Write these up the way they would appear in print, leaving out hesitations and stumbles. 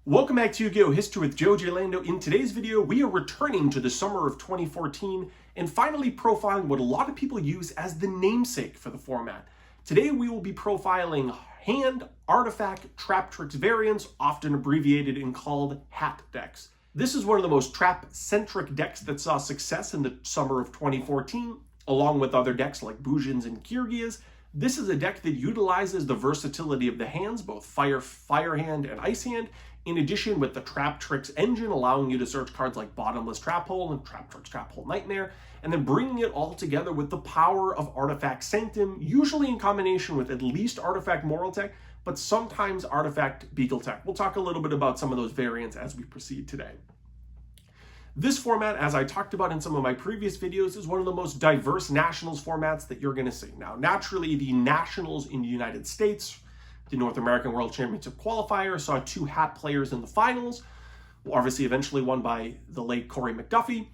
Welcome back to Yu-Gi-Oh! History with Giorlando. In today's video, we are returning to the summer of 2014 and finally profiling what a lot of people use as the namesake for the format. Today, we will be profiling hand, artifact, trap tricks variants, often abbreviated and called hat decks. This is one of the most trap-centric decks that saw success in the summer of 2014, along with other decks like Bujins and Kirgias. This is a deck that utilizes the versatility of the hands, both fire hand and ice hand, in addition with the Trap Tricks engine, allowing you to search cards like Bottomless Trap Hole and Trap Tricks Trap Hole Nightmare, and then bringing it all together with the power of Artifact Sanctum, usually in combination with at least Artifact Moral Tech, but sometimes Artifact Beagle Tech. We'll talk a little bit about some of those variants as we proceed today. This format, as I talked about in some of my previous videos, is one of the most diverse Nationals formats that you're going to see. Now, naturally, the Nationals in the United States, the North American World Championship qualifier, saw two hat players in the finals, obviously eventually won by the late Corey McDuffie.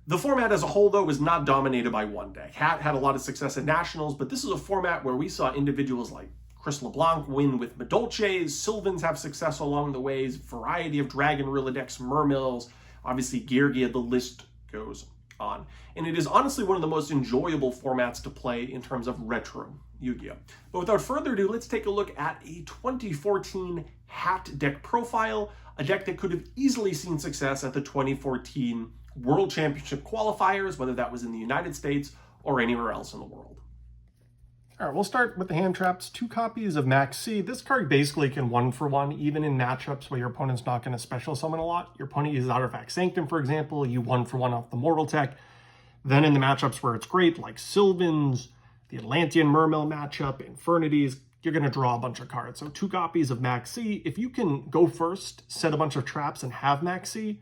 The format as a whole, though, was not dominated by one deck. Hat had a lot of success at Nationals, but this is a format where we saw individuals like Chris LeBlanc win with Medolces, Sylvans have success along the ways, variety of Dragon Rilla decks, Mermills, obviously Girgia, the list goes on. And it is honestly one of the most enjoyable formats to play in terms of retro Yu-Gi-Oh! But without further ado, let's take a look at a 2014 hat deck profile, a deck that could have easily seen success at the 2014 World Championship qualifiers, whether that was in the United States or anywhere else in the world. All right, we'll start with the hand traps. 2 copies of Max C. This card basically can 1-for-1, even in matchups where your opponent's not going to special summon a lot. Your opponent uses Artifact Sanctum, for example, you 1-for-1 off the Mortal Tech. Then in the matchups where it's great, like Sylvans, the Atlantean Mermill matchup, Infernities, you're going to draw a bunch of cards. So 2 copies of Max C. If you can go first, set a bunch of traps, and have Max C,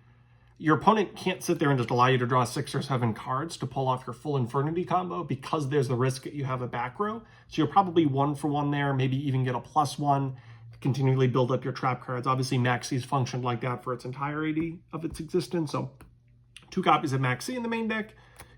your opponent can't sit there and just allow you to draw 6 or 7 cards to pull off your full Infernity combo because there's the risk that you have a back row. So you'll probably 1-for-1 there, maybe even get a +1, continually build up your trap cards. Obviously, Max C's functioned like that for its entirety of its existence. So 2 copies of Max C in the main deck.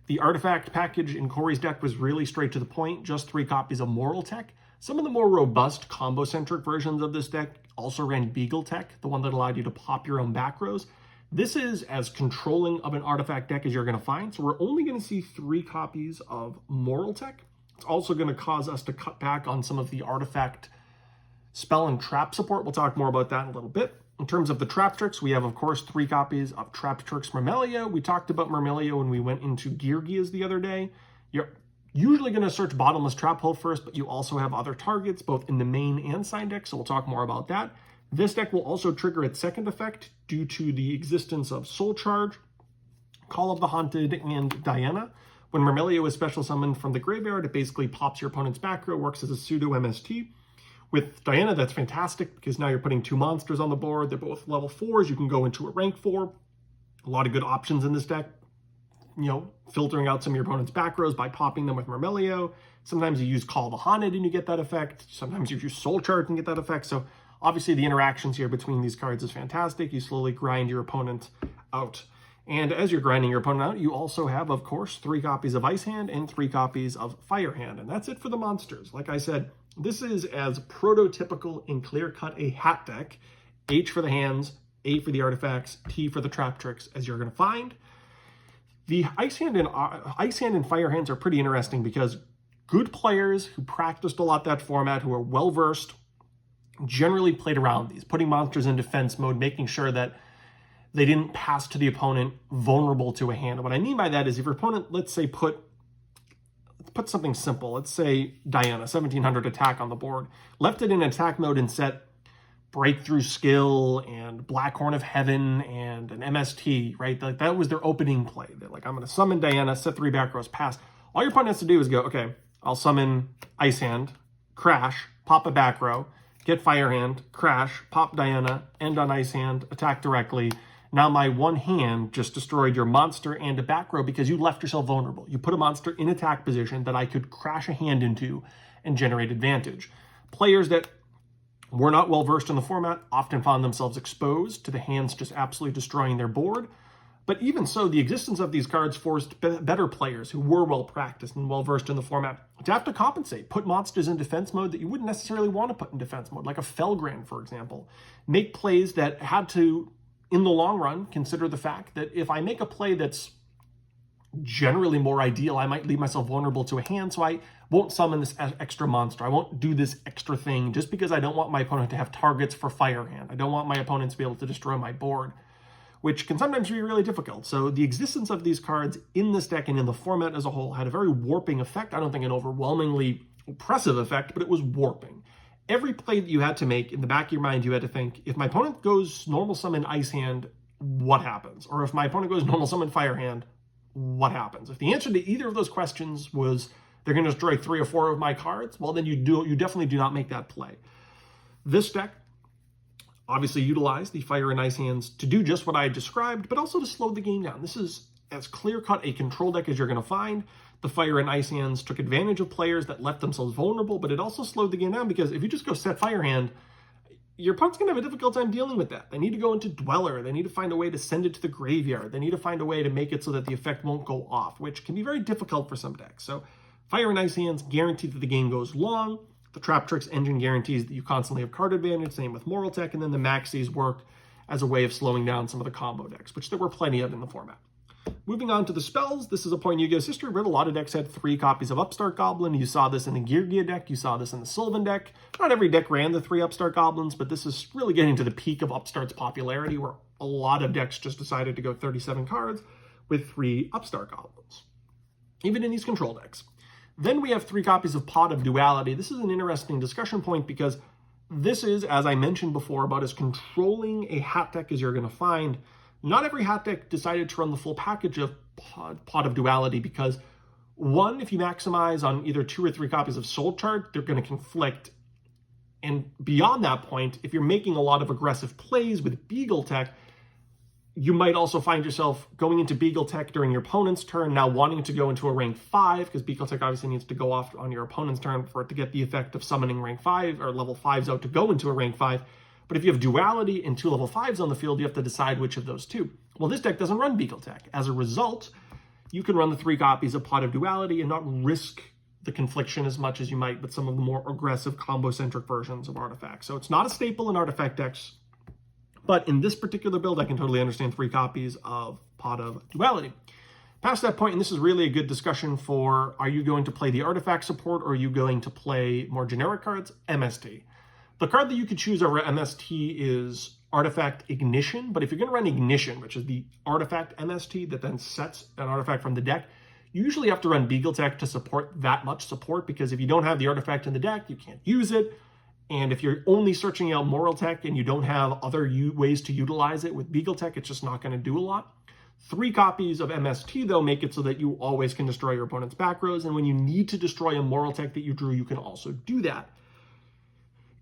The artifact package in Corey's deck was really straight to the point, just 3 copies of Moral Tech. Some of the more robust combo-centric versions of this deck also ran Beagle Tech, the one that allowed you to pop your own back rows. This is as controlling of an artifact deck as you're going to find, so we're only going to see 3 copies of Moral Tech. It's also going to cause us to cut back on some of the artifact spell and trap support. We'll talk more about that in a little bit. In terms of the trap tricks, we have, of course, 3 copies of Trap Tricks Mermelia. We talked about Mermelia when we went into Girgias the other day. You're usually going to search Bottomless Trap Hole first, but you also have other targets, both in the main and side deck, so we'll talk more about that. This deck will also trigger its second effect due to the existence of Soul Charge, Call of the Haunted, and Diana. When Mermelia is special summoned from the graveyard, it basically pops your opponent's back row, works as a pseudo MST. With Diana, that's fantastic because now you're putting 2 monsters on the board. They're both level 4s. You can go into a rank 4. A lot of good options in this deck. You know, filtering out some of your opponent's back rows by popping them with Mermelio. Sometimes you use Call of the Haunted and you get that effect. Sometimes you use Soul Charge and get that effect. So obviously the interactions here between these cards is fantastic. You slowly grind your opponent out. And as you're grinding your opponent out, you also have, of course, 3 copies of Ice Hand and 3 copies of Fire Hand. And that's it for the monsters. Like I said, this is as prototypical and clear-cut a hat deck, H for the hands, A for the artifacts, T for the trap tricks, as you're going to find. The Ice Hand and Fire Hands are pretty interesting because good players who practiced a lot that format, who are well-versed, generally played around these, putting monsters in defense mode, making sure that they didn't pass to the opponent vulnerable to a hand. And what I mean by that is if your opponent, let's say, put something simple, let's say Diana, 1700 attack on the board, left it in attack mode and set Breakthrough Skill and Black Horn of Heaven and an MST, right? That was their opening play. They're like, I'm going to summon Diana, set 3 back rows, pass. All your opponent has to do is go, okay, I'll summon Ice Hand, crash, pop a back row, get Fire Hand, crash, pop Diana, end on Ice Hand, attack directly. Now my one hand just destroyed your monster and a back row because you left yourself vulnerable. You put a monster in attack position that I could crash a hand into and generate advantage. Players that were not well versed in the format often found themselves exposed to the hands just absolutely destroying their board. But even so, the existence of these cards forced better players who were well-practiced and well-versed in the format to have to compensate, put monsters in defense mode that you wouldn't necessarily want to put in defense mode, like a Felgrand, for example. Make plays that had to, in the long run, consider the fact that if I make a play that's generally more ideal, I might leave myself vulnerable to a hand, so I won't summon this extra monster. I won't do this extra thing just because I don't want my opponent to have targets for Fire Hand. I don't want my opponents to be able to destroy my board, which can sometimes be really difficult. So the existence of these cards in this deck and in the format as a whole had a very warping effect. I don't think an overwhelmingly oppressive effect, but it was warping. Every play that you had to make, in the back of your mind, you had to think, if my opponent goes normal summon Ice Hand, what happens? Or if my opponent goes normal summon Fire Hand, what happens? If the answer to either of those questions was they're going to destroy 3 or 4 of my cards, well, then you definitely do not make that play. This deck obviously utilized the Fire and Ice Hands to do just what I described, but also to slow the game down. This is as clear-cut a control deck as you're going to find. The Fire and Ice Hands took advantage of players that left themselves vulnerable, but it also slowed the game down because if you just go set Fire Hand, your opponent's going to have a difficult time dealing with that. They need to go into Dweller. They need to find a way to send it to the graveyard. They need to find a way to make it so that the effect won't go off, which can be very difficult for some decks. So Fire and Ice Hands guarantee that the game goes long. The Trap Tricks engine guarantees that you constantly have card advantage, same with Moral Tech, and then the Maxis work as a way of slowing down some of the combo decks, which there were plenty of in the format. Moving on to the spells, this is a point in Yu-Gi-Oh's history where a lot of decks had 3 copies of Upstart Goblin. You saw this in the Gear deck, you saw this in the Sylvan deck. Not every deck ran the 3 Upstart Goblins, but this is really getting to the peak of Upstart's popularity, where a lot of decks just decided to go 37 cards with 3 Upstart Goblins, even in these control decks. Then we have 3 copies of Pot of Duality. This is an interesting discussion point because this is, as I mentioned before, about as controlling a hat deck as you're going to find. Not every hat deck decided to run the full package of Pot of Duality because, one, if you maximize on either 2 or 3 copies of Soul Chart, they're going to conflict. And beyond that point, if you're making a lot of aggressive plays with Beagle Tech, you might also find yourself going into Beagle Tech during your opponent's turn, now wanting to go into a rank 5, because Beagle Tech obviously needs to go off on your opponent's turn for it to get the effect of summoning rank 5 or level 5s out to go into a rank 5. But if you have Duality and 2 level 5s on the field, you have to decide which of those 2. Well, this deck doesn't run Beagle Tech. As a result, you can run the 3 copies of Pot of Duality and not risk the confliction as much as you might with some of the more aggressive combo-centric versions of artifacts. So it's not a staple in artifact decks, but in this particular build, I can totally understand 3 copies of Pot of Duality. Past that point, and this is really a good discussion for, are you going to play the artifact support or are you going to play more generic cards? MST. The card that you could choose over MST is Artifact Ignition, but if you're going to run Ignition, which is the artifact MST that then sets an artifact from the deck, you usually have to run Beagle Tech to support that much support, because if you don't have the artifact in the deck, you can't use it. And if you're only searching out Moral Tech and you don't have other ways to utilize it with Beagle Tech, it's just not going to do a lot. 3 copies of MST, though, make it so that you always can destroy your opponent's back rows, and when you need to destroy a Moral Tech that you drew, you can also do that.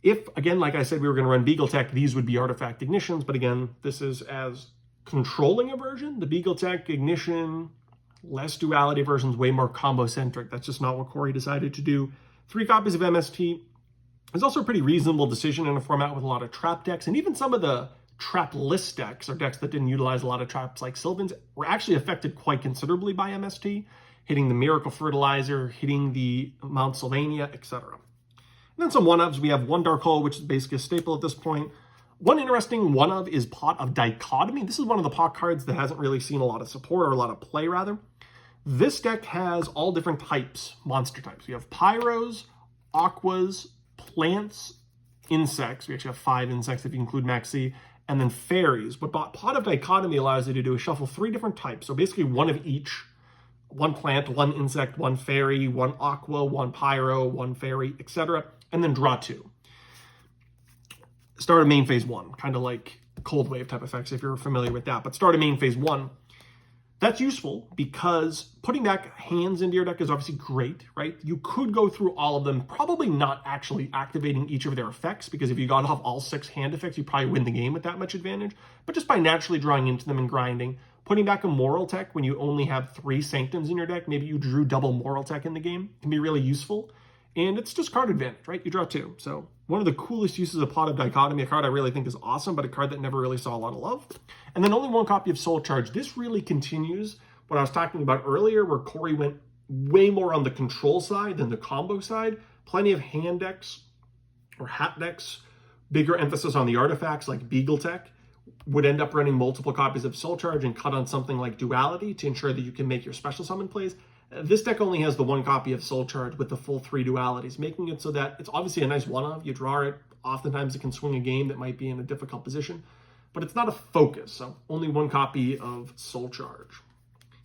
If, again, like I said, we were going to run Beagle Tech, these would be Artifact Ignitions, but again, this is as controlling a version. The Beagle Tech, Ignition, less Duality versions, way more combo-centric. That's just not what Corey decided to do. 3 copies of MST is also a pretty reasonable decision in a format with a lot of trap decks, and even some of the trap list decks, or decks that didn't utilize a lot of traps like Sylvans, were actually affected quite considerably by MST, hitting the Miracle Fertilizer, hitting the Mount Sylvania, etc. And then some one-ofs. We have 1 Dark Hole, which is basically a staple at this point. One interesting one-of is Pot of Dichotomy. This is one of the pot cards that hasn't really seen a lot of support, or a lot of play, rather. This deck has all different types, monster types. We have Pyros, Aquas, Plants, Insects. We actually have 5 insects if you include Maxi, and then Fairies. What Pot of Dichotomy allows you to do is shuffle 3 different types, so basically 1 of each. 1 plant, 1 insect, 1 fairy, 1 aqua, 1 pyro, 1 fairy, etc. And then draw 2. Start of main phase 1, kind of like Cold Wave type effects if you're familiar with that. But start of main phase 1, that's useful because putting back hands into your deck is obviously great, right? You could go through all of them, probably not actually activating each of their effects, because if you got off all 6 hand effects, you probably win the game with that much advantage. But just by naturally drawing into them and grinding, putting back a Moral Tech when you only have 3 Sanctums in your deck, maybe you drew double Moral Tech in the game, can be really useful. And it's just card advantage, right? You draw 2. So one of the coolest uses of Pot of Dichotomy, a card I really think is awesome, but a card that never really saw a lot of love. And then only 1 copy of Soul Charge. This really continues what I was talking about earlier, where Corey went way more on the control side than the combo side. Plenty of hand decks or hat decks, bigger emphasis on the artifacts like Beagle Tech, would end up running multiple copies of Soul Charge and cut on something like Duality to ensure that you can make your special summon plays. This deck only has the 1 copy of Soul Charge with the full 3 dualities, making it so that it's obviously a nice one-of. You draw it. Oftentimes it can swing a game that might be in a difficult position, but it's not a focus, so only 1 copy of Soul Charge.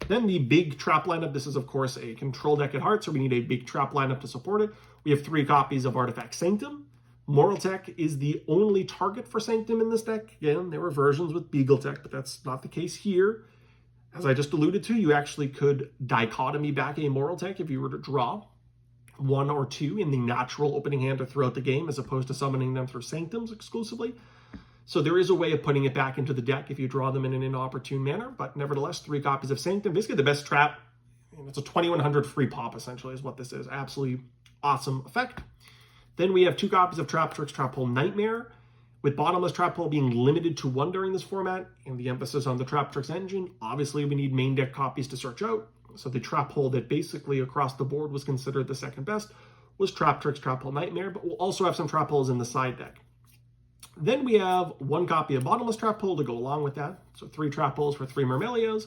Then the big trap lineup. This is, of course, a control deck at heart, so we need a big trap lineup to support it. We have 3 copies of Artifact Sanctum. Moral Tech is the only target for Sanctum in this deck. Again, there were versions with Beagle Tech, but that's not the case here. As I just alluded to, you actually could dichotomy back a Moral Tech if you were to draw 1 or 2 in the natural opening hand or throughout the game, as opposed to summoning them through Sanctums exclusively. So there is a way of putting it back into the deck if you draw them in an inopportune manner, but nevertheless, 3 copies of Sanctum. Basically the best trap. It's a 2100 free pop, essentially, is what this is. Absolutely awesome effect. Then we have 2 copies of Trap Tricks Trap Hole Nightmare, with Bottomless Trap Hole being limited to 1 during this format, and the emphasis on the Trap Tricks engine. Obviously, we need main deck copies to search out, so the Trap Hole that basically across the board was considered the second best was Trap Tricks Trap Hole Nightmare, but we'll also have some Trap Holes in the side deck. Then we have 1 copy of Bottomless Trap Hole to go along with that, so 3 Trap Holes for 3 Myrmelios.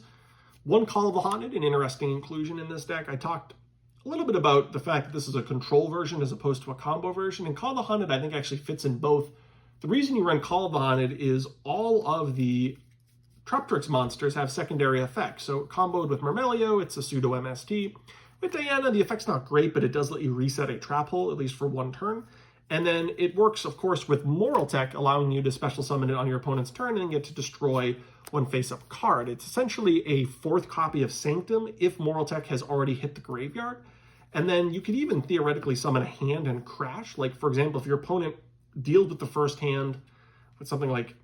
1 Call of the Haunted, an interesting inclusion in this deck. I talked a little bit about the fact that this is a control version as opposed to a combo version, and Call of the Haunted I think actually fits in both. The reason you run Call of the Haunted is all of the Trap Tricks monsters have secondary effects. So comboed with Myrmelio, it's a pseudo MST. With Diana, the effect's not great, but it does let you reset a Trap Hole, at least for 1 turn. And then it works, of course, with Moral Tech, allowing you to special summon it on your opponent's turn and get to destroy 1 face-up card. It's essentially a 4th copy of Sanctum if Moral Tech has already hit the graveyard. And then you could even theoretically summon a hand and crash. Like, for example, if your opponent deals with the first hand with something like,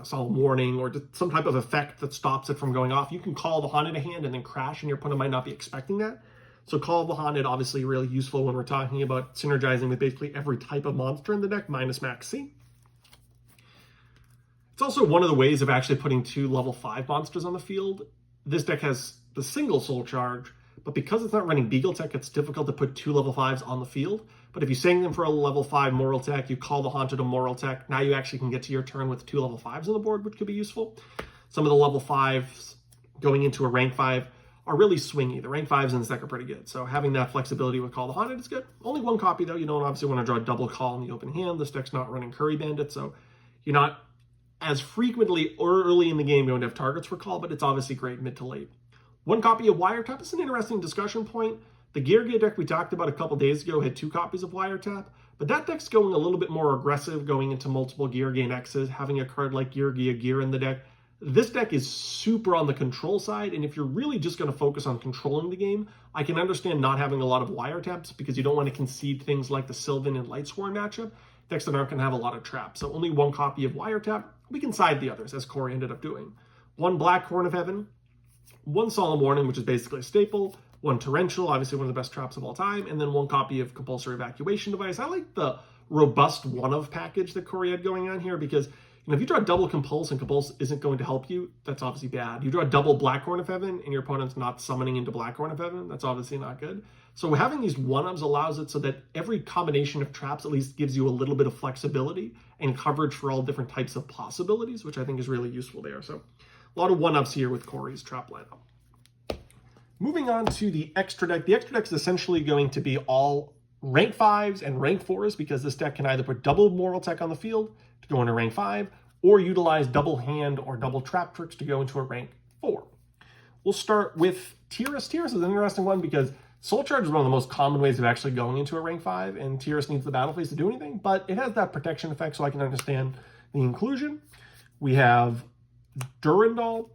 Solemn Warning or some type of effect that stops it from going off, you can Call the Haunted a hand and then crash, and your opponent might not be expecting that. So Call of the Haunted, obviously really useful when we're talking about synergizing with basically every type of monster in the deck, minus Max C. It's also one of the ways of actually putting 2 level 5 monsters on the field. This deck has the single Soul Charge, but because it's not running Beagle Tech, it's difficult to put 2 level 5s on the field. But if you sing them for a level 5 Moral Tech, you Call the Haunted a Moral Tech, now you actually can get to your turn with 2 level 5s on the board, which could be useful. Some of the level 5s going into a rank 5 are really swingy. The rank 5s in this deck are pretty good. So having that flexibility with Call the Haunted is good. Only 1 copy though. You don't obviously want to draw a double call in the open hand. This deck's not running Curry Bandit, so you're not as frequently early in the game going to have targets for call, but it's obviously great mid to late. 1 copy of Wiretap is an interesting discussion point. The Geargia deck we talked about a couple days ago had 2 copies of Wiretap, but that deck's going a little bit more aggressive, going into multiple Geargia X's, having a card like Geargia Gear in the deck. This deck is super on the control side, and if you're really just going to focus on controlling the game, I can understand not having a lot of Wiretaps because you don't want to concede things like the Sylvan and Lightsworn matchup. Decks that aren't going to have a lot of traps. So only 1 copy of Wiretap. We can side the others, as Corey ended up doing. 1 Black Horn of Heaven, 1 Solemn Warning, which is basically a staple, 1 Torrential, obviously one of the best traps of all time, and then 1 copy of Compulsory Evacuation Device. I like the robust one-of package that Corey had going on here because if you draw double Compulse and Compulse isn't going to help you, that's obviously bad. You draw double Black Horn of Heaven and your opponent's not summoning into Black Horn of Heaven, that's obviously not good. So having these one-ofs allows it so that every combination of traps at least gives you a little bit of flexibility and coverage for all different types of possibilities, which I think is really useful there. So a lot of one-ofs here with Corey's trap lineup. Moving on to the extra deck. The extra deck is essentially going to be all rank 5s and rank 4s because this deck can either put double Moral Tech on the field to go into rank 5 or utilize double hand or double Trap Tricks to go into a rank 4. We'll start with Tiras. Tiras is an interesting one because Soul Charge is one of the most common ways of actually going into a rank 5, and Tiras needs the battle phase to do anything, but it has that protection effect, so I can understand the inclusion. We have Durandal.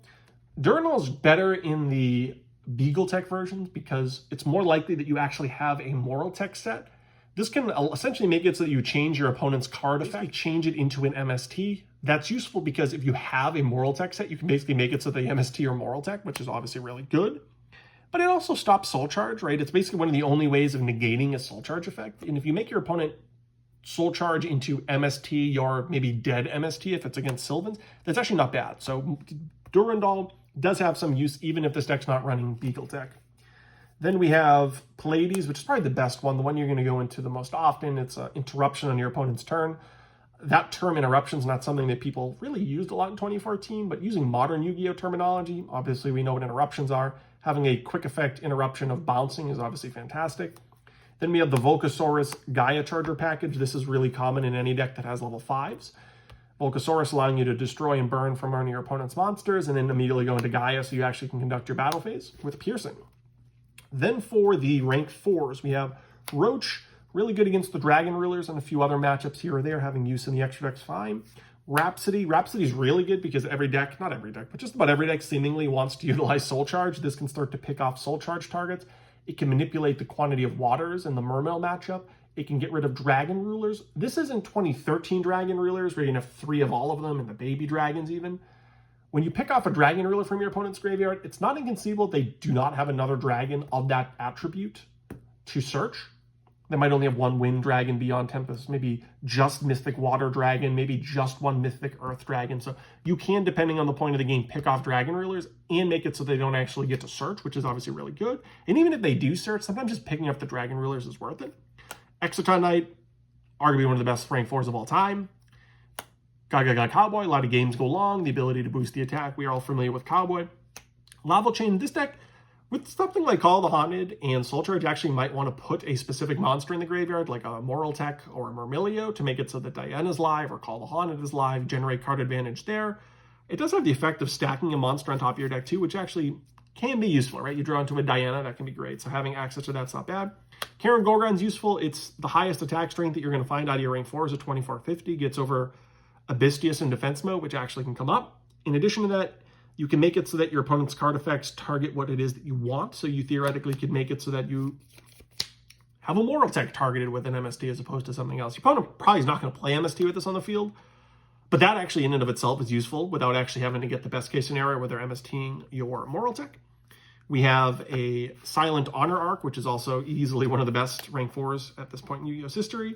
Durandal is better in the Beagle Tech versions because it's more likely that you actually have a Moral Tech set. This can essentially make it so that you change your opponent's card effect, change it into an MST. That's useful because if you have a Moral Tech set, you can basically make it so the MST or Moral Tech, which is obviously really good. but it also stops Soul Charge, right? It's basically one of the only ways of negating a Soul Charge effect. And if you make your opponent Soul Charge into MST, your maybe dead MST if it's against Sylvans, that's actually not bad. So Durandal does have some use even if this deck's not running Beagle Tech. Then we have Pleiades, which is probably the best one, the one you're going to go into the most often. It's an interruption on your opponent's turn. That term interruption is not something that people really used a lot in 2014, but using modern Yu-Gi-Oh terminology, obviously we know what interruptions are. Having a quick effect interruption of bouncing is obviously fantastic. Then we have the Volcasaurus Gaia Charger package. This is really common in any deck that has level 5s. Volcasaurus allowing you to destroy and burn from one of your opponent's monsters, and then immediately go into Gaia so you actually can conduct your battle phase with Piercing. Then for the rank 4s, we have Roach, really good against the Dragon Rulers and a few other matchups here or there, having use in the extra deck's fine. Rhapsody's really good because every deck, not every deck, but just about every deck seemingly wants to utilize Soul Charge. This can start to pick off Soul Charge targets. It can manipulate the quantity of waters in the Mermail matchup. It can get rid of Dragon Rulers. This isn't 2013 Dragon Rulers where you can have 3 of all of them and the baby dragons even. When you pick off a Dragon Ruler from your opponent's graveyard, it's not inconceivable they do not have another dragon of that attribute to search. They might only have 1 Wind Dragon beyond Tempest, maybe just Mythic Water Dragon, maybe just 1 Mythic Earth Dragon. So you can, depending on the point of the game, pick off Dragon Rulers and make it so they don't actually get to search, which is obviously really good. And even if they do search, sometimes just picking up the Dragon Rulers is worth it. Exoton Knight, arguably one of the best rank 4s of all time. Gaga Cowboy, a lot of games go long, the ability to boost the attack. We are all familiar with Cowboy. Lava Chain, this deck, with something like Call of the Haunted and Soul Charge, actually might want to put a specific monster in the graveyard, like a Moral Tech or a Myrmilio, to make it so that Diana's live or Call of the Haunted is live, generate card advantage there. It does have the effect of stacking a monster on top of your deck too, which actually can be useful, right? You draw into a Diana, that can be great. So having access to that's not bad. Karen Gorgon's useful. It's the highest attack strength that you're going to find out of your rank 4s at 2450. Gets over Abystius in defense mode, which actually can come up. In addition to that, you can make it so that your opponent's card effects target what it is that you want. So you theoretically could make it so that you have a Moral Tech targeted with an MST as opposed to something else. Your opponent probably is not going to play MST with this on the field, but that actually in and of itself is useful without actually having to get the best case scenario where they're MSTing your Moral Tech. We have a Silent Honor Arc, which is also easily one of the best rank 4s at this point in Yu-Gi-Oh's history.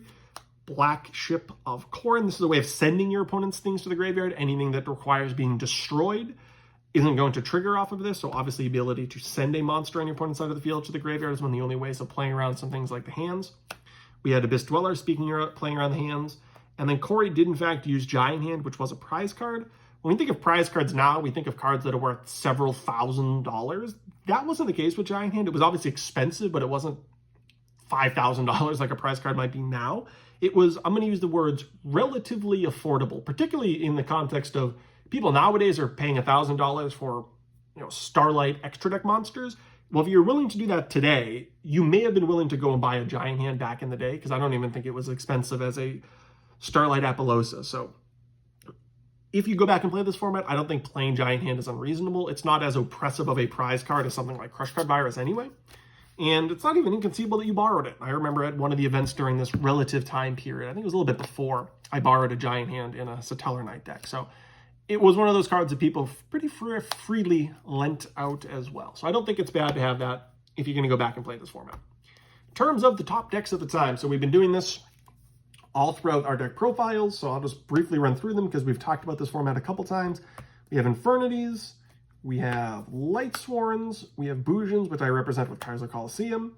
Black Ship of Corn. This is a way of sending your opponent's things to the graveyard. Anything that requires being destroyed isn't going to trigger off of this. So obviously the ability to send a monster on your opponent's side of the field to the graveyard is one of the only ways of playing around some things like the hands. We had Abyss Dweller, playing around the hands. And then Corey did in fact use Giant Hand, which was a prize card. When we think of prize cards now, we think of cards that are worth several $1,000s. That wasn't the case with Giant Hand. It was obviously expensive, but it wasn't $5,000 like a prize card might be now. It was, I'm going to use the words, relatively affordable, particularly in the context of people nowadays are paying $1,000 for, Starlight extra deck monsters. Well, if you're willing to do that today, you may have been willing to go and buy a Giant Hand back in the day, because I don't even think it was expensive as a Starlight Appaloosa. So if you go back and play this format, I don't think playing Giant Hand is unreasonable. It's not as oppressive of a prize card as something like Crush Card Virus anyway. And it's not even inconceivable that you borrowed it. I remember at one of the events during this relative time period, I think it was a little bit before, I borrowed a Giant Hand in a Satellar Knight deck. So it was one of those cards that people pretty freely lent out as well. So I don't think it's bad to have that if you're going to go back and play this format. In terms of the top decks at the time, so we've been doing this all throughout our deck profiles, so I'll just briefly run through them because we've talked about this format a couple times. We have Infernities, we have Light Sworns, we have Bujins, which I represent with Kaiser Coliseum,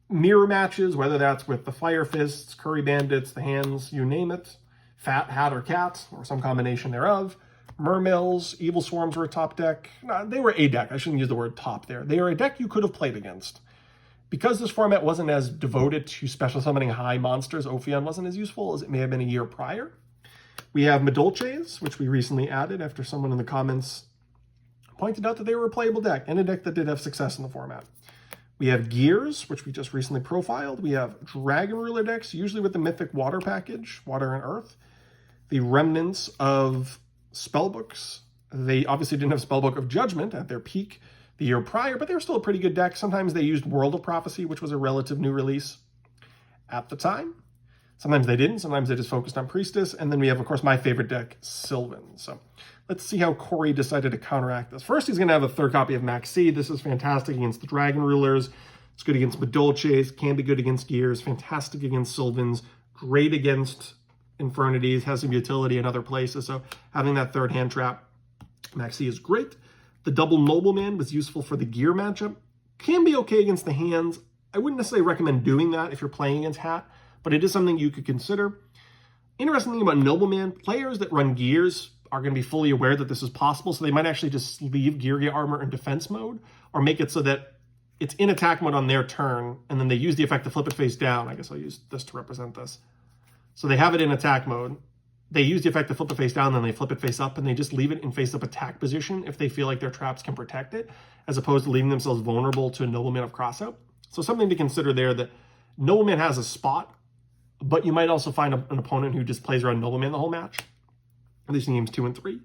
mirror matches, whether that's with the Fire Fists, Curry Bandits, the Hands, you name it, Fat Hat or Cat, or some combination thereof. Mermills, Evil Swarms were a top deck. No, they were a deck. I shouldn't use the word top there. They are a deck you could have played against. Because this format wasn't as devoted to special summoning high monsters, Ophion wasn't as useful as it may have been a year prior. We have Medolches, which we recently added after someone in the comments pointed out that they were a playable deck, and a deck that did have success in the format. We have Gears, which we just recently profiled. We have Dragon Ruler decks, usually with the Mythic Water package, Water and Earth. The remnants of Spellbooks. They obviously didn't have Spellbook of Judgment at their peak the year prior, but they were still a pretty good deck. Sometimes they used World of Prophecy, which was a relative new release at the time. Sometimes they didn't. Sometimes they just focused on Priestess. And then we have, of course, my favorite deck, Sylvan. So let's see how Corey decided to counteract this. First, he's going to have a third copy of Maxi. This is fantastic against the Dragon Rulers. It's good against Madolches. Can be good against Gears. Fantastic against Sylvans. Great against Infernities. Has some utility in other places. So having that third hand trap, Maxi is great. The double Nobleman was useful for the Gear matchup. Can be okay against the hands. I wouldn't necessarily recommend doing that if you're playing against Hat, but it is something you could consider. Interesting thing about Nobleman, players that run Gears are going to be fully aware that this is possible, so they might actually just leave Gear Armor in defense mode, or make it so that it's in attack mode on their turn, and then they use the effect to flip it face down. I guess I'll use this to represent this. So they have it in attack mode. They use the effect to flip it face down, then they flip it face up, and they just leave it in face-up attack position if they feel like their traps can protect it, as opposed to leaving themselves vulnerable to a Nobleman of Crossout. So something to consider there, that Nobleman has a spot, but you might also find an opponent who just plays around Nobleman the whole match, at least in games 2 and 3.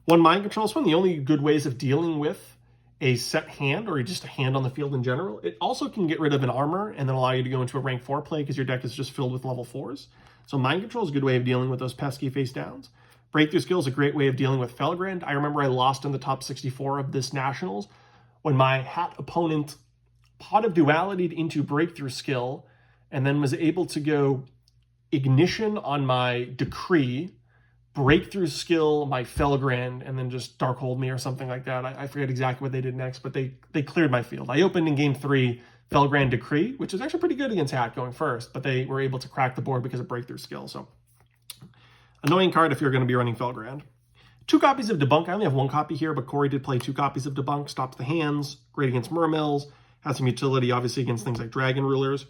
One, Mind Control is one of the only good ways of dealing with a set hand, or just a hand on the field in general. It also can get rid of an armor and then allow you to go into a rank 4 play because your deck is just filled with level 4s. So Mind Control is a good way of dealing with those pesky face downs. Breakthrough Skill is a great way of dealing with Felgrand. I remember I lost in the top 64 of this Nationals when my Hat opponent Pot of Duality into Breakthrough Skill and then was able to go Ignition on my Decree, Breakthrough Skill my Felgrand, and then just Darkhold me or something like that. I forget exactly what they did next, but they cleared my field. I opened in game 3 Felgrand Decree, which is actually pretty good against Hat going first, but they were able to crack the board because of Breakthrough Skill. So annoying card if you're going to be running Felgrand. 2 copies of Debunk. I only have 1 copy here, but Corey did play 2 copies of Debunk. Stops the hands, great against Mermills, has some utility obviously against things like Dragon Rulers.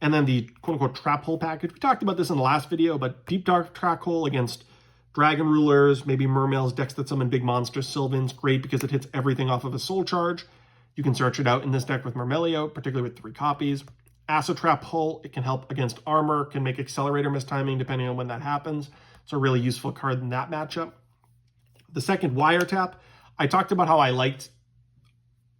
And then the quote-unquote Trap Hole package. We talked about this in the last video, but Deep Dark Trap Hole against Dragon Rulers, maybe Mermills, decks that summon big monsters, Sylvans, great because it hits everything off of a Soul Charge. You can search it out in this deck with Mermelio, particularly with 3 copies. Acid Trap Hole, it can help against armor, can make Accelerator mistiming depending on when that happens. So a really useful card in that matchup. The second, Wiretap. I talked about how I liked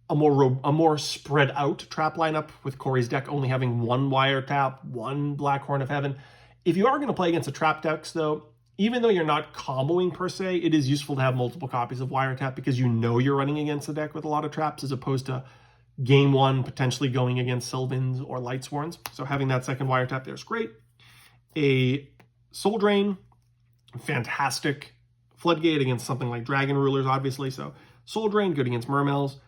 a more spread out trap lineup with Corey's deck only having 1 Wiretap, 1 Black Horn of Heaven. If you are going to play against the trap decks though, even though you're not comboing per se, it is useful to have multiple copies of Wiretap because you know you're running against the deck with a lot of traps as opposed to game 1 potentially going against Sylvans or Lightsworns. So having that second Wiretap there is great. A Soul Drain, fantastic. Floodgate against something like Dragon Rulers, obviously. So Soul Drain, good against Mermills.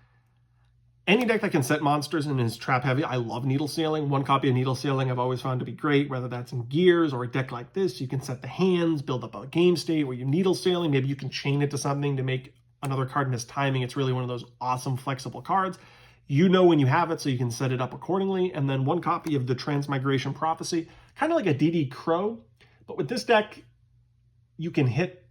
Any deck that can set monsters and is trap heavy, I love Needle Sailing. 1 copy of Needle Sailing I've always found to be great, whether that's in Gears or a deck like this. You can set the hands, build up a game state where you Needle Sailing. Maybe you can chain it to something to make another card miss timing. It's really one of those awesome flexible cards. You know when you have it, so you can set it up accordingly. And then 1 copy of the Transmigration Prophecy, kind of like a DD Crow. But with this deck, you can hit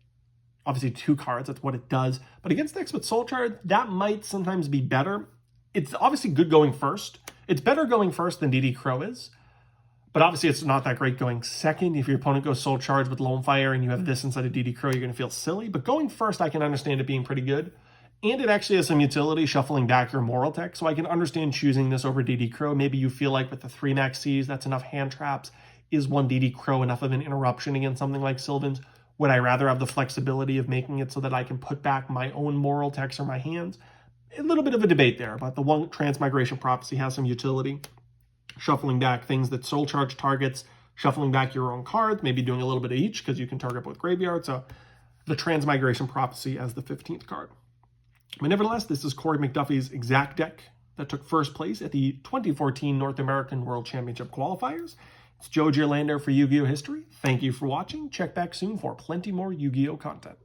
obviously 2 cards. That's what it does. But against decks with Soul Charge, that might sometimes be better. It's obviously good going first. It's better going first than DD Crow is. But obviously it's not that great going second. If your opponent goes Soul Charge with Lone Fire and you have this inside of DD Crow, you're going to feel silly. But going first, I can understand it being pretty good. And it actually has some utility shuffling back your Moral Tech. So I can understand choosing this over DD Crow. Maybe you feel like with the 3 Maxis, that's enough hand traps. Is 1 DD Crow enough of an interruption against something like Sylvans? Would I rather have the flexibility of making it so that I can put back my own Moral Techs or my hands? A little bit of a debate there, but the 1 Transmigration Prophecy has some utility. Shuffling back things that Soul Charge targets, shuffling back your own cards, maybe doing a little bit of each because you can target both graveyards. So the Transmigration Prophecy as the 15th card. But nevertheless, this is Corey McDuffie's exact deck that took first place at the 2014 North American World Championship qualifiers. It's Joe Giorlando for Yu-Gi-Oh! History. Thank you for watching. Check back soon for plenty more Yu-Gi-Oh! content.